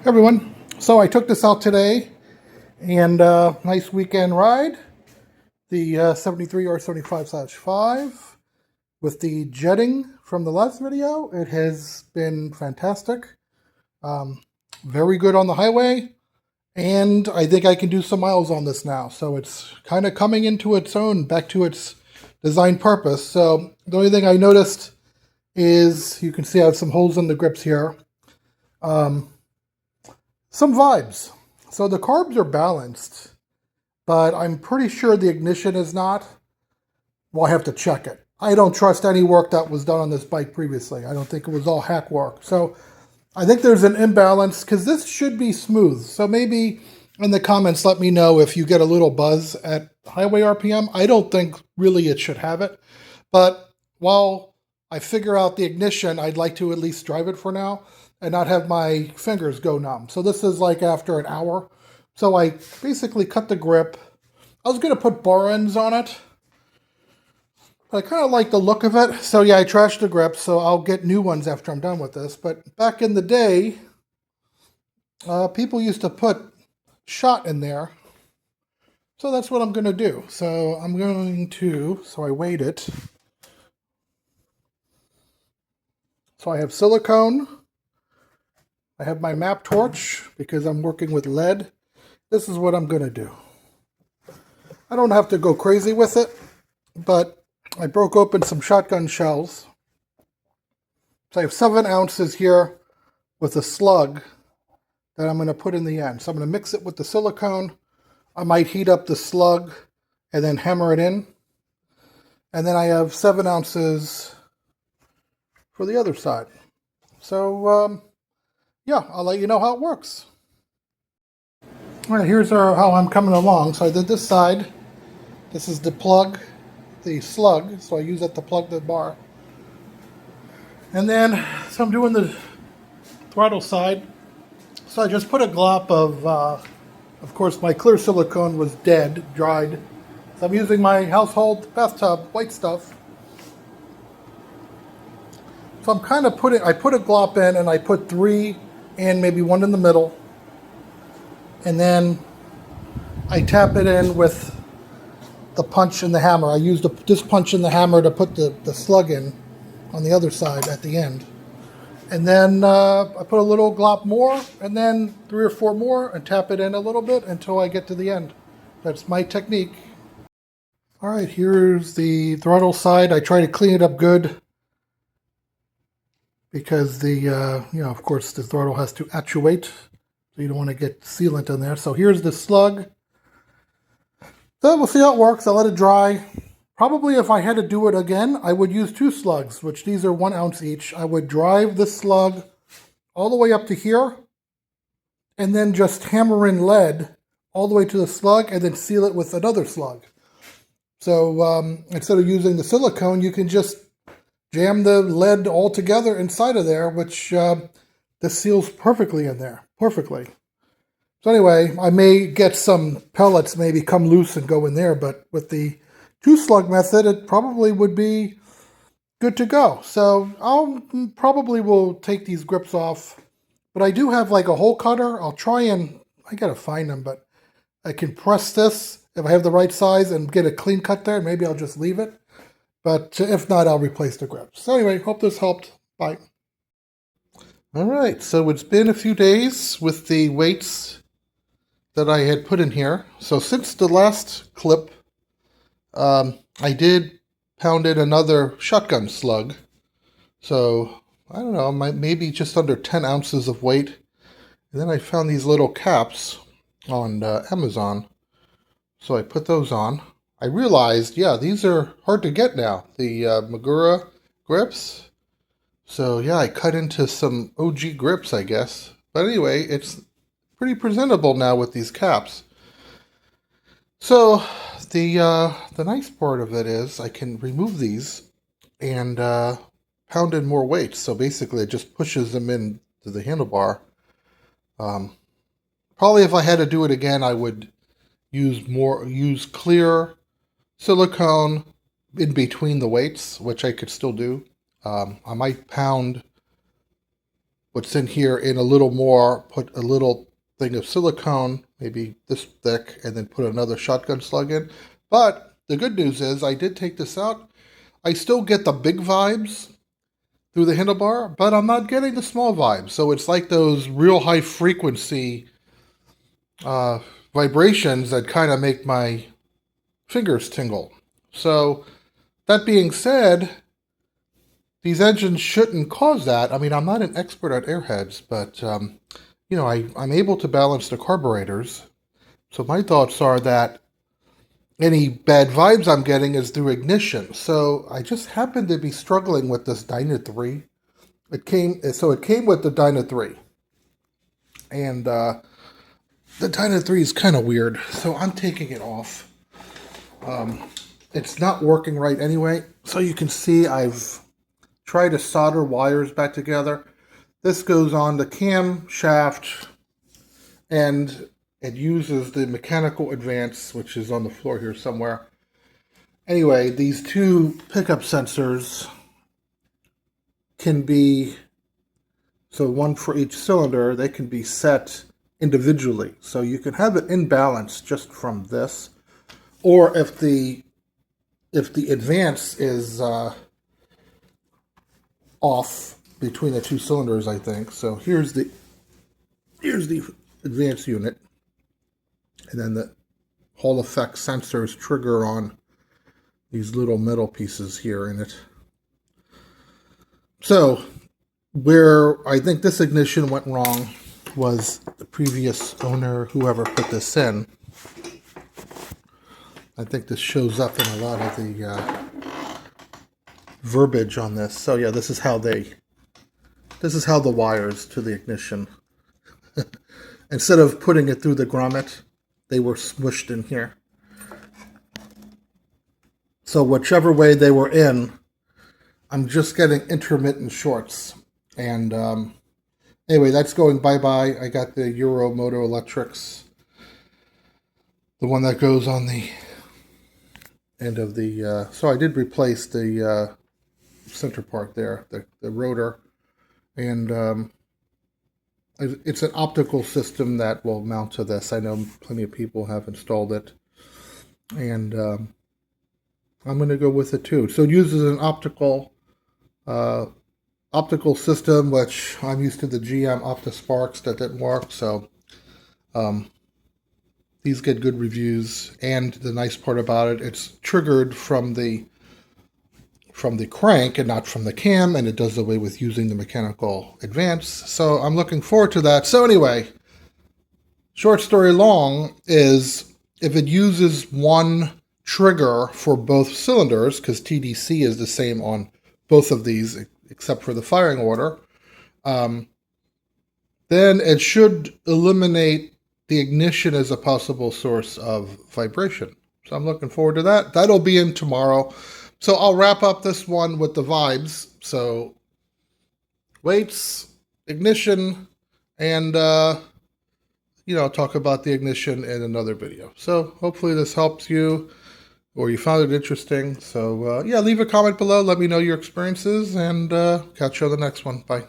Everyone, so I took this out today, and nice weekend ride. The 73 R75/5 with the jetting from the last video. It has been fantastic. Very good on the highway, and I think I can do some miles on this now. So it's kind of coming into its own, back to its design purpose. So the only thing I noticed is you can see I have some holes in the grips here. Some vibes. So the carbs are balanced, but I'm pretty sure the ignition is not. Well, I have to check it. I don't trust any work that was done on this bike previously. I don't think it was all hack work. So I think there's an imbalance because this should be smooth. So maybe in the comments, let me know if you get a little buzz at highway RPM. I don't think really it should have it. But while I figure out the ignition, I'd like to at least drive it for now and not have my fingers go numb. So this is like after an hour. So I basically cut the grip. I was going to put bar ends on it, but I kind of like the look of it. So yeah, I trashed the grip, so I'll get new ones after I'm done with this. But back in the day, people used to put shot in there. So that's what I'm going to do. So I'm going to, so I weighed it. So I have silicone. I have my map torch because I'm working with lead. This is what I'm going to do. I don't have to go crazy with it, but I broke open some shotgun shells. So I have 7 ounces here with a slug that I'm going to put in the end. So I'm going to mix it with the silicone. I might heat up the slug and then hammer it in. And then I have 7 ounces for the other side. So, yeah, I'll let you know how it works. All right, here's how I'm coming along. So I did this side. This is the plug, the slug. So I use that to plug the bar. And then, so I'm doing the throttle side. So I just put a glop of course, my clear silicone was dead, dried. So I'm using my household bathtub white stuff. So I'm kind of I put a glop in and I put 3 and maybe 1 in the middle. And then I tap it in with the punch and the hammer. I used this punch and the hammer to put the slug in on the other side at the end. And then I put a little glop more and then 3 or 4 more and tap it in a little bit until I get to the end. That's my technique. All right, here's the throttle side. I try to clean it up good, because the, of course, the throttle has to actuate, so you don't want to get sealant in there. So here's the slug. So we'll see how it works. I'll let it dry. Probably if I had to do it again, I would use 2 slugs, which these are 1 ounce each. I would drive the slug all the way up to here, and then just hammer in lead all the way to the slug, and then seal it with another slug. So instead of using the silicone, you can just jam the lead all together inside of there, which this seals perfectly in there, perfectly. So anyway, I may get some pellets maybe come loose and go in there, but with the 2 slug method, it probably would be good to go. So I'll probably will take these grips off, but I do have like a hole cutter. I'll try and, I gotta find them, but I can press this if I have the right size and get a clean cut there. Maybe I'll just leave it. But if not, I'll replace the grips. So anyway, hope this helped. Bye. All right, so it's been a few days with the weights that I had put in here. So since the last clip, I did pound in another shotgun slug. So, I don't know, maybe just under 10 ounces of weight. And then I found these little caps on Amazon. So I put those on. I realized, yeah, these are hard to get now, the Magura grips. So yeah, I cut into some OG grips, I guess. But anyway, it's pretty presentable now with these caps. So the nice part of it is I can remove these and pound in more weight. So basically it just pushes them into the handlebar. Probably if I had to do it again, I would use clear silicone in between the weights, which I could still do. I might pound what's in here in a little more, put a little thing of silicone, maybe this thick, and then put another shotgun slug in. But the good news is I did take this out. I still get the big vibes through the handlebar, but I'm not getting the small vibes. So it's like those real high frequency vibrations that kind of make my fingers tingle. So that being said, these engines shouldn't cause that. I mean, I'm not an expert at airheads, but you know, I'm able to balance the carburetors. So my thoughts are that any bad vibes I'm getting is through ignition. So I just happen to be struggling with this Dyna 3. It came with the Dyna 3. And the Dyna 3 is kind of weird, so I'm taking it off. It's not working right anyway. So you can see I've tried to solder wires back together. This goes on the cam shaft, and it uses the mechanical advance, which is on the floor here somewhere. Anyway, these two pickup sensors can be, so one for each cylinder, they can be set individually. So you can have it in balance just from this. Or if the advance is off between the two cylinders, I think. So here's the advance unit. And then the Hall effect sensors trigger on these little metal pieces here in it. So where I think this ignition went wrong was the previous owner, whoever put this in. I think this shows up in a lot of the verbiage on this. So yeah, this is how the wires to the ignition, instead of putting it through the grommet, they were smushed in here. So whichever way they were in, I'm just getting intermittent shorts. And anyway, that's going bye-bye. I got the Euro Moto Electrics, the one that goes on the end of the, so I did replace the center part there, the rotor, and it's an optical system that will mount to this. I know plenty of people have installed it, and I'm going to go with it too. So it uses an optical system, which I'm used to the GM OptiSparks that didn't work. So these get good reviews, and the nice part about it, it's triggered from the crank and not from the cam, and it does away with using the mechanical advance. So I'm looking forward to that. So anyway, short story long is, if it uses one trigger for both cylinders, because TDC is the same on both of these except for the firing order, then it should eliminate the ignition as a possible source of vibration. So I'm looking forward to that. That'll be in tomorrow. So I'll wrap up this one with the vibes. So weights, ignition, and talk about the ignition in another video. So hopefully this helps you, or you found it interesting. So yeah, leave a comment below. Let me know your experiences, and catch you on the next one. Bye.